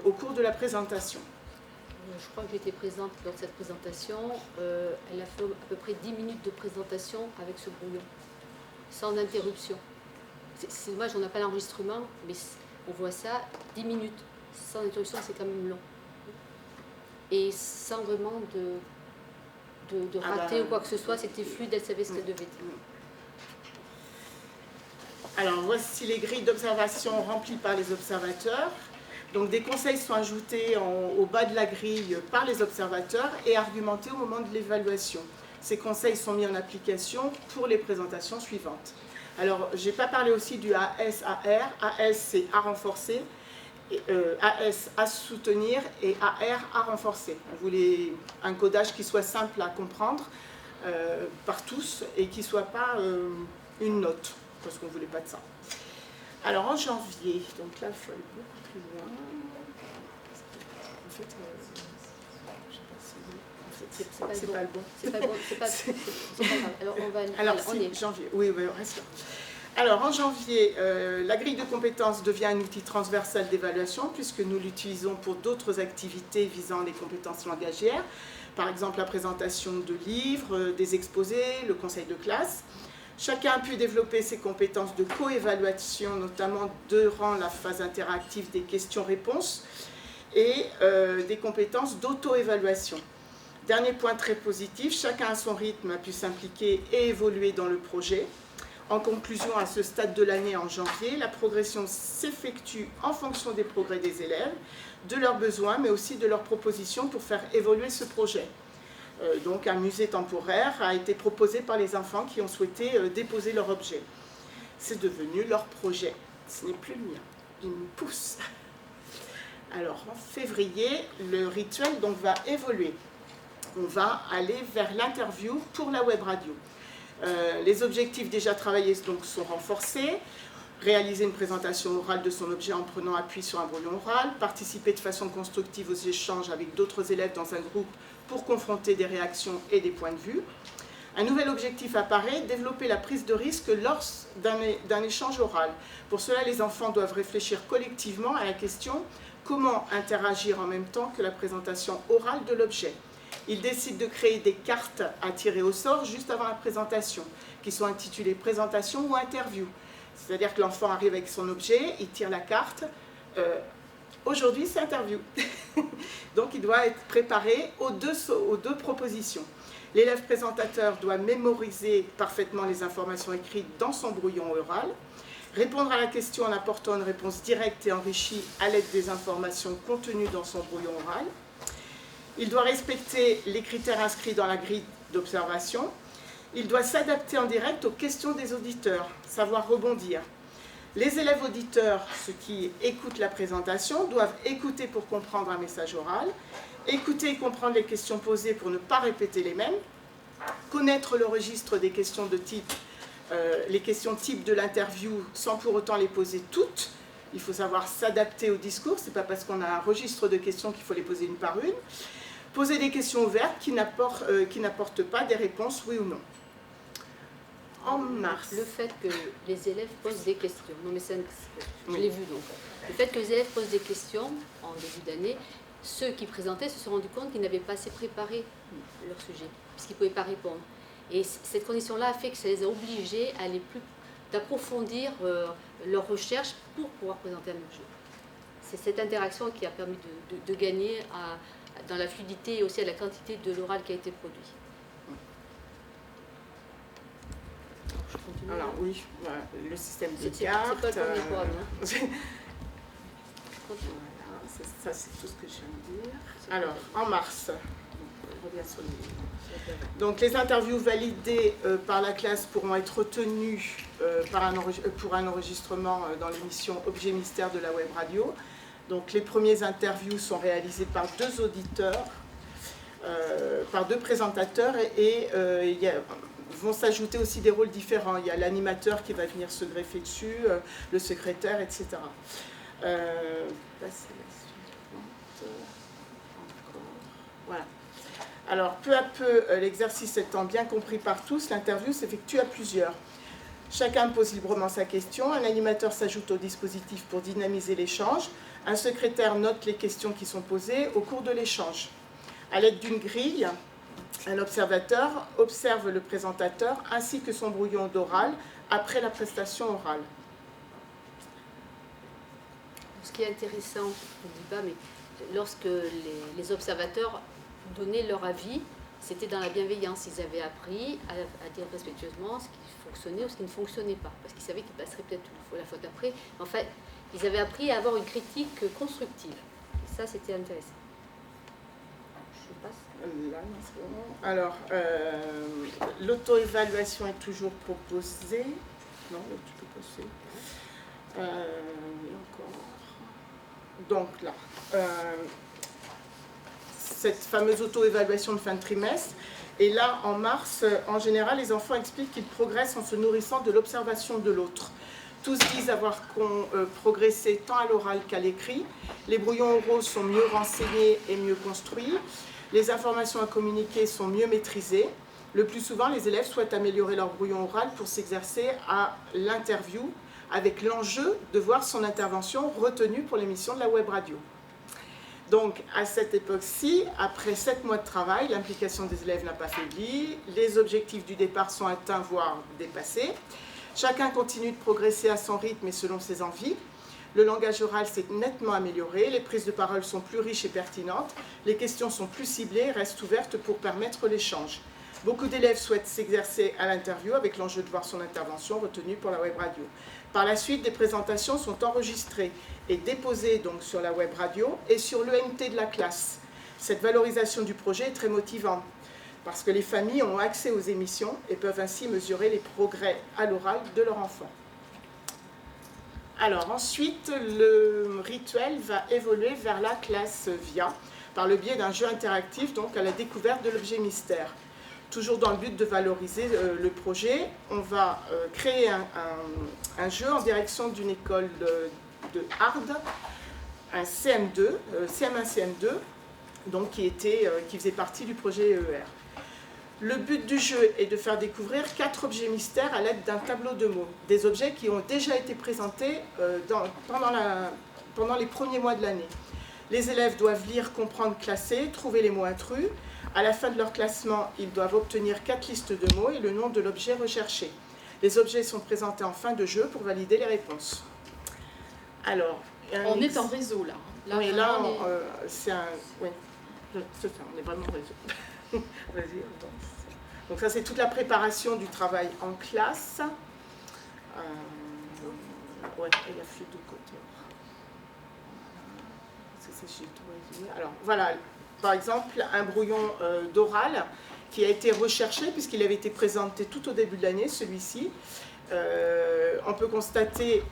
au cours de la présentation. Je crois que j'étais présente dans cette présentation. Elle a fait à peu près 10 minutes de présentation avec ce brouillon, sans interruption. C'est dommage, on n'a pas l'enregistrement, mais on voit ça, 10 minutes sans interruption, c'est quand même long. Et sans vraiment de rater ou quoi que ce soit, c'était fluide, elle savait ce qu'elle devait dire. Alors, voici les grilles d'observation remplies par les observateurs. Donc, des conseils sont ajoutés au bas de la grille par les observateurs et argumentés au moment de l'évaluation. Ces conseils sont mis en application pour les présentations suivantes. Alors, je n'ai pas parlé aussi du AS-AR. AS, c'est à renforcer, AS, à soutenir, et AR, à renforcer. On voulait un codage qui soit simple à comprendre par tous et qui ne soit pas une note, parce qu'on ne voulait pas de ça. Alors, en janvier, donc là, il faut aller beaucoup plus loin. En fait, c'est pas le bon. C'est pas bon, c'est pas grave. Alors, on va... Alors, si, janvier. Oui, on reste là. Alors, en janvier, la grille de compétences devient un outil transversal d'évaluation puisque nous l'utilisons pour d'autres activités visant les compétences langagières, par exemple la présentation de livres, des exposés, le conseil de classe. Chacun a pu développer ses compétences de co-évaluation, notamment durant la phase interactive des questions-réponses et des compétences d'auto-évaluation. Dernier point très positif, chacun à son rythme a pu s'impliquer et évoluer dans le projet. En conclusion, à ce stade de l'année en janvier, la progression s'effectue en fonction des progrès des élèves, de leurs besoins, mais aussi de leurs propositions pour faire évoluer ce projet. Donc un musée temporaire a été proposé par les enfants qui ont souhaité déposer leur objet. C'est devenu leur projet. Ce n'est plus le mien. Ils me poussent. Alors en février, le rituel donc, va évoluer. On va aller vers l'interview pour la web radio. Les objectifs déjà travaillés donc, sont renforcés. Réaliser une présentation orale de son objet en prenant appui sur un brouillon oral, participer de façon constructive aux échanges avec d'autres élèves dans un groupe pour confronter des réactions et des points de vue. Un nouvel objectif apparaît, développer la prise de risque lors d'un échange oral. Pour cela, les enfants doivent réfléchir collectivement à la question « Comment interagir en même temps que la présentation orale de l'objet ?» Ils décident de créer des cartes à tirer au sort juste avant la présentation, qui sont intitulées « Présentation » ou « Interview ». C'est-à-dire que l'enfant arrive avec son objet, il tire la carte. Aujourd'hui, c'est interview. Donc, il doit être préparé aux deux propositions. L'élève présentateur doit mémoriser parfaitement les informations écrites dans son brouillon oral, répondre à la question en apportant une réponse directe et enrichie à l'aide des informations contenues dans son brouillon oral. Il doit respecter les critères inscrits dans la grille d'observation. Il doit s'adapter en direct aux questions des auditeurs, savoir rebondir. Les élèves auditeurs, ceux qui écoutent la présentation, doivent écouter pour comprendre un message oral, écouter et comprendre les questions posées pour ne pas répéter les mêmes, connaître le registre des questions de type, les questions type de l'interview sans pour autant les poser toutes. Il faut savoir s'adapter au discours, ce n'est pas parce qu'on a un registre de questions qu'il faut les poser une par une. Poser des questions ouvertes qui n'apportent pas des réponses oui ou non. En mars. Le fait que les élèves posent des questions, non mais je l'ai vu donc. Le fait que les élèves posent des questions en début d'année, ceux qui présentaient se sont rendus compte qu'ils n'avaient pas assez préparé leur sujet, puisqu'ils ne pouvaient pas répondre. Et cette condition-là a fait que ça les a obligés à d'approfondir leurs recherches pour pouvoir présenter un objet. C'est cette interaction qui a permis de gagner dans la fluidité et aussi à la quantité de l'oral qui a été produit. Alors oui, voilà, le système de cartes. C'est pas le premier programme. Voilà, ça c'est tout ce que je viens de dire. Alors, en mars, on revient sur les... Donc les interviews validées par la classe pourront être retenues pour un enregistrement dans l'émission Objet Mystère de la web radio. Donc les premiers interviews sont réalisés par 2 auditeurs, par 2 présentateurs et vont s'ajouter aussi des rôles différents. Il y a l'animateur qui va venir se greffer dessus, le secrétaire, etc. Voilà. Alors, peu à peu, l'exercice étant bien compris par tous, l'interview s'effectue à plusieurs. Chacun pose librement sa question, un animateur s'ajoute au dispositif pour dynamiser l'échange, Un secrétaire note les questions qui sont posées au cours de l'échange. À l'aide d'une grille, un observateur observe le présentateur ainsi que son brouillon d'oral après la prestation orale. Ce qui est intéressant, je ne dis pas, mais lorsque les observateurs donnaient leur avis, c'était dans la bienveillance. Ils avaient appris à dire respectueusement ce qui fonctionnait ou ce qui ne fonctionnait pas, parce qu'ils savaient qu'ils passeraient peut-être la faute après. En fait, ils avaient appris à avoir une critique constructive. Et ça, c'était intéressant. Je passe. Là, alors, l'auto-évaluation est toujours proposée. Non, tu peux passer. Encore. Donc là, cette fameuse auto-évaluation de fin de trimestre. Et là, en mars, en général, les enfants expliquent qu'ils progressent en se nourrissant de l'observation de l'autre. Tous disent avoir progressé tant à l'oral qu'à l'écrit. Les brouillons oraux sont mieux renseignés et mieux construits. Les informations à communiquer sont mieux maîtrisées. Le plus souvent, les élèves souhaitent améliorer leur brouillon oral pour s'exercer à l'interview, avec l'enjeu de voir son intervention retenue pour l'émission de la web radio. Donc, à cette époque-ci, après 7 mois de travail, l'implication des élèves n'a pas faibli, les objectifs du départ sont atteints, voire dépassés. Chacun continue de progresser à son rythme et selon ses envies. Le langage oral s'est nettement amélioré, les prises de parole sont plus riches et pertinentes, les questions sont plus ciblées et restent ouvertes pour permettre l'échange. Beaucoup d'élèves souhaitent s'exercer à l'interview avec l'enjeu de voir son intervention retenue pour la web radio. Par la suite, des présentations sont enregistrées et déposées donc sur la web radio et sur l'EMT de la classe. Cette valorisation du projet est très motivante parce que les familles ont accès aux émissions et peuvent ainsi mesurer les progrès à l'oral de leur enfant. Alors ensuite, le rituel va évoluer vers la classe VIA par le biais d'un jeu interactif donc à la découverte de l'objet mystère. Toujours dans le but de valoriser le projet, on va créer un jeu en direction d'une école de Hard, un CM2, CM1-CM2, donc qui faisait partie du projet EER. Le but du jeu est de faire découvrir 4 objets mystères à l'aide d'un tableau de mots, des objets qui ont déjà été présentés pendant les premiers mois de l'année. Les élèves doivent lire, comprendre, classer, trouver les mots intrus. À la fin de leur classement, ils doivent obtenir 4 listes de mots et le nom de l'objet recherché. Les objets sont présentés en fin de jeu pour valider les réponses. Alors, on est en réseau là. Oui, là, c'est un... Oui, c'est ça, on est vraiment en réseau. Vas-y, donc ça, c'est toute la préparation du travail en classe. Ouais, et la flûte de côté. Alors, voilà, par exemple, un brouillon d'oral qui a été recherché puisqu'il avait été présenté tout au début de l'année, celui-ci. On peut constater,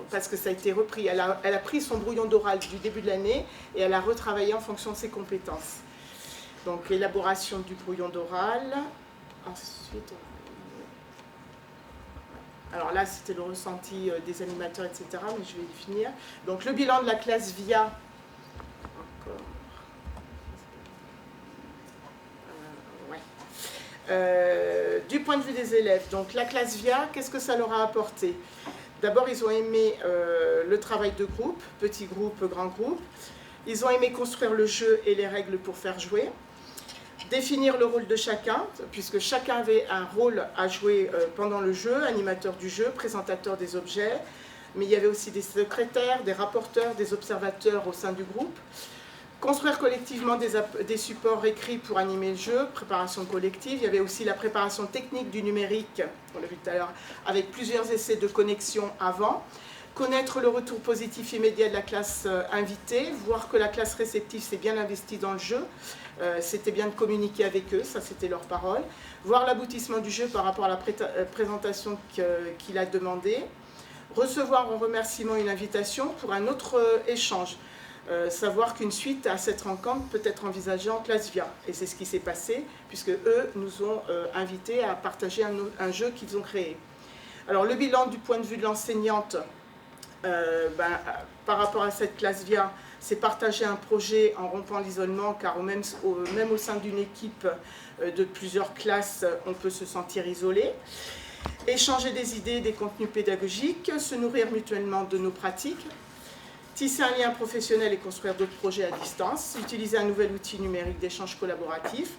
parce que ça a été repris, elle a pris son brouillon d'oral du début de l'année et elle a retravaillé en fonction de ses compétences. Donc, élaboration du brouillon d'oral. Ensuite, alors là, c'était le ressenti des animateurs, etc., mais je vais y finir. Donc, le bilan de la classe VIA. Du point de vue des élèves, donc la classe VIA, qu'est-ce que ça leur a apporté? D'abord, ils ont aimé le travail de groupe, petit groupe, grand groupe. Ils ont aimé construire le jeu et les règles pour faire jouer. Définir le rôle de chacun, puisque chacun avait un rôle à jouer pendant le jeu, animateur du jeu, présentateur des objets, mais il y avait aussi des secrétaires, des rapporteurs, des observateurs au sein du groupe. Construire collectivement des supports écrits pour animer le jeu, préparation collective. Il y avait aussi la préparation technique du numérique, on l'a vu tout à l'heure, avec plusieurs essais de connexion avant. Connaître le retour positif immédiat de la classe invitée, voir que la classe réceptive s'est bien investie dans le jeu. C'était bien de communiquer avec eux, ça c'était leur parole. Voir l'aboutissement du jeu par rapport à la présentation qu'il a demandé. Recevoir en remerciement une invitation pour un autre échange. Savoir qu'une suite à cette rencontre peut être envisagée en classe VIA. Et c'est ce qui s'est passé, puisque eux nous ont invités à partager un jeu qu'ils ont créé. Alors le bilan du point de vue de l'enseignante, par rapport à cette classe VIA, c'est partager un projet en rompant l'isolement, car même au sein d'une équipe de plusieurs classes, on peut se sentir isolé. Échanger des idées, des contenus pédagogiques, se nourrir mutuellement de nos pratiques. tisser un lien professionnel et construire d'autres projets à distance, utiliser un nouvel outil numérique d'échange collaboratif